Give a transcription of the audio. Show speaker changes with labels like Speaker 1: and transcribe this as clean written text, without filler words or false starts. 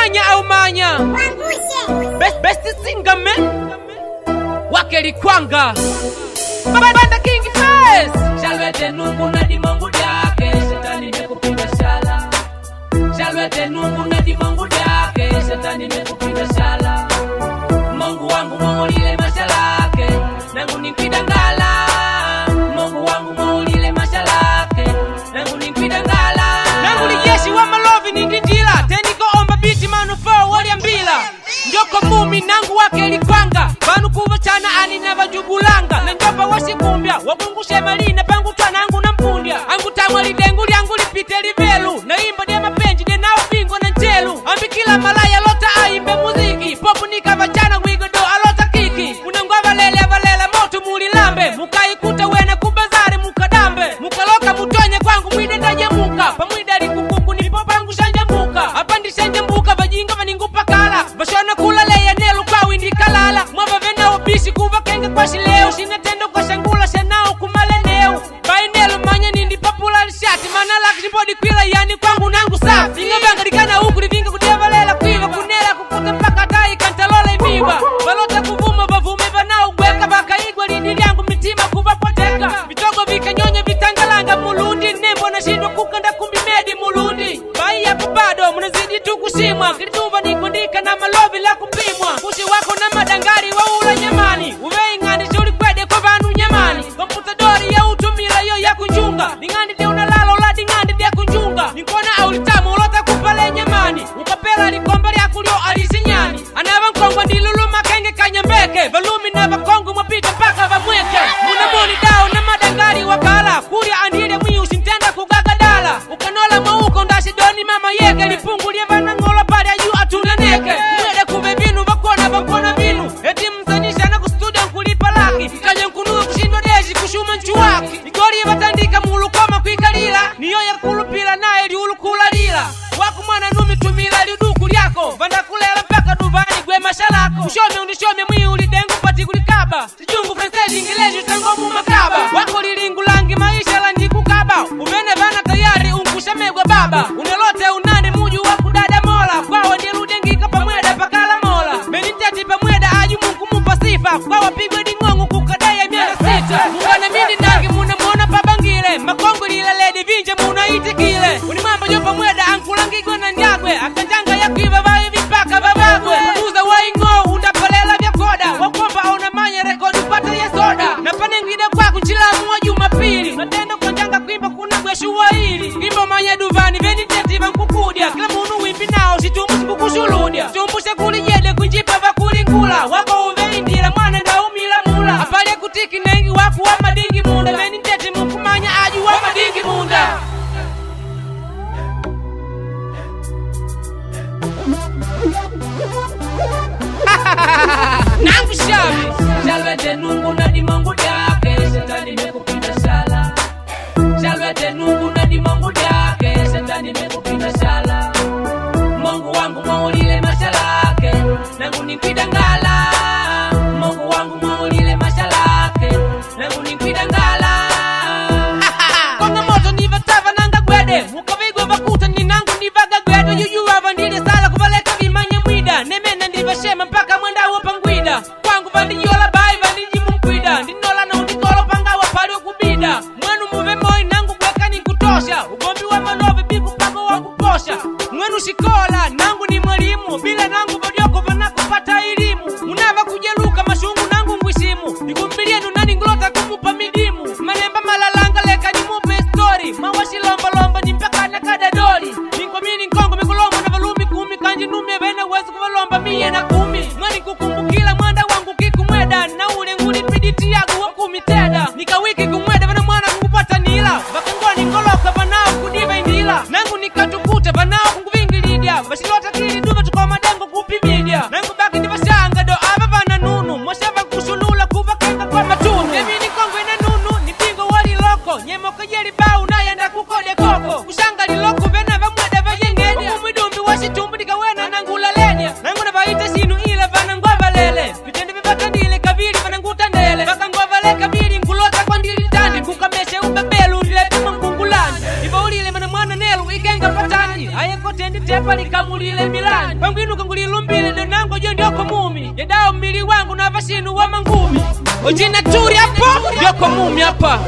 Speaker 1: manya au manya best singer man wake likwanga banda king face shalwete nungu na dimongu yake shetani mekupiga shala shalwete nungu na dimongu yake shetani mekupiga shala Mungu wangu maulile mashalake nangu nikidangala Mungu wangu maulile mashalake nangu nikidangala nangu lijeshi wa malovi nindindila tendiko omba biti manufaa waliambila Ndyoko mumi nangu wake likwanga banu kuva chana ani na vajubulanga na njopa wasikumbia wabungushe malina pangu twa nangu na mpundia angu tamwa lidengu liangu lipite livelu na imba dia mapenji de nao bingo na nchelu ambi kila malaya lota aimbe muziki popu nika vachana wigodo alota kiki unangwa valele moto mulilambe mukaikuta wena kubazari mukadambe mukaloka mutonye kwangu mwidenda jemuka pamwida likukuku nipopangu shanja muka apandi shanja muka vajinga vaningupa kala vashona kula leya nelu kwa windi kalala mwava vena obishi kuva kenga kwa shileo shinatendo kwa shangula shanao kumale neu bainelu manya nindi popular shati manala kishibodi kwila yani kwangu nangu safi ingabanga dikana huku livinga kudevalela kuiva kunela kukuta mpaka tai kantalola imiwa valota kuvuma vavume vanao gweka vakaigwa lindi liangu mitima kuvapoteka vitogo vikanyonya vitangalanga mulundi nembo na shindwa kukanda kumbi medi mulundi bai yapo bado munazidi tu kushimwa kilituva nikondika na malovi la kupimwa kushi wako na madangari wa ula nyamani uvei ngani shuli kwede kwa vanu nyamani komputa dori ya utumila yo ya kunjunga ningani de unalalo la dingani de kunjunga nikona aulitamu ulota kupale nyamani ukapela likomba ya kulio alizinyani anava nkongwa ndilulu makenge kanyambeke valumi na vakongu mwapita paka vamweke munamoni dao na madangari wakala kuria andile mwi usintenda kugagadala ukanola mwauko ndashi doni mama yeke lipungu lievana ngola pali ayu atunaneke mwede kuve vinu vakona vinu eti mzanisha na kustudio nkulipa laki kanye nkunuwe kushindwa deji kushuma nchuwaki nikoli vatandika mulukoma kuikalila niyo ya kulupila nae liulukula lila waku mwana numi tumila liuduku lyako vanda kulela mpaka duvani gwe mashalako ushome undishome mwi ulidengu pati kulikaba sijungu frenseji ingeleji utangomu makaba wako lilingu langi maisha langi kukaba uvene vana tayari unkushamegwa baba unalote unande muju waku dada mola kwawa ndiludengika pamweda pakala mola meniteti pamweda ayu mungu mupa sifa kwawa pigwe dingongu kukadaya miaka 6 mungana mindi nangi muna mwona pabangile makongo lila ledi vinje muna itikile unimamba jopa mweda ankulangigwe na nyagwe akanjanga ya kuiva vai vipaka vavagwe uza waingo undapalela vya koda wakomba ona manya rekodi upata ya soda na panengide kwa kuchilamu wa jumapili natenda kwa njanga kuimba kuna kweshuwa hili imba manya duvani veni teti vankukudia kila munu wimpi nao situmbusi kukushuludia tumbushe kulijede kunjipa vakulingula wako uve indila mwana ndaumila mula apale kutiki nengi waku wa madingi munda veni teti mukumanya aju wa madingi munda nangu Xavi shalwete nungu na dimongu yake shetani mekupiga shala shalwete nungu na dimongu yake shetani mekupiga shala Mungu wangu maulile mashalake nangu nikidangala Mungu wangu maulile mashalake nangu nikidangala konga moto nivatava nanga gwede mukavigwa vakuta ninangu nivaga gwede yuyu avandile sala kuvaleka vimanya mwida nemena ndivashema mpaka mwenda wapangwida kwangu vandiyola bai vandijimu mkwida ndinola na undikolo panga wapali wakubida mwenu muve moi nangu gweka nikutosha ugombi wa malovi biku pako wakuposha mwenu shikola nangu ni mwalimu bila nangu vodioko vanakupata elimu munava kujeluka mashungu nangu ngwishimu nikumbilienu nani ngulota kumupa midimu malemba malalanga leka nimupe story mawashi lomba nimpaka na kadadori ninkomini nkongo mikulombo na valumi kumi kanji nume vena wezi kuvalomba miye na kumi mwani kukumbukila mwanda wangu kikumweda na ule nguli piditi yagu wakumi teda nikawiki kumweda vana mwana kukupata nila vakangwani ngoloka vanao kudiva indila nangu nikatukuta vanao kunguvingilidia vashilota kili duva tukwa madengo kupimidia nangu baki ndivashanga do ava vana nunu moshava kushulula kuva kenga kwa matunu yemini kongo ina nunu ni bingo wali loko nyemoka jeli bau na yanda kukode koko kushanga liloko vena vamweda vajengenya umidumbi washitumbu nikawena nangula lenya nangu na vaita shinu ila vana ngwava lele vitende vivata ndile kavili vana nguta ndele vaka ngwava le kavili ngulota kwa ndili tani kukameshe ubabelu ndilepima mkungulani iva ulile mana mwana nelu ikenga patani ayeko tendi tepa likamulile milani wa mangumi. Ujina turi hapo, Ndyoko mumi hapa.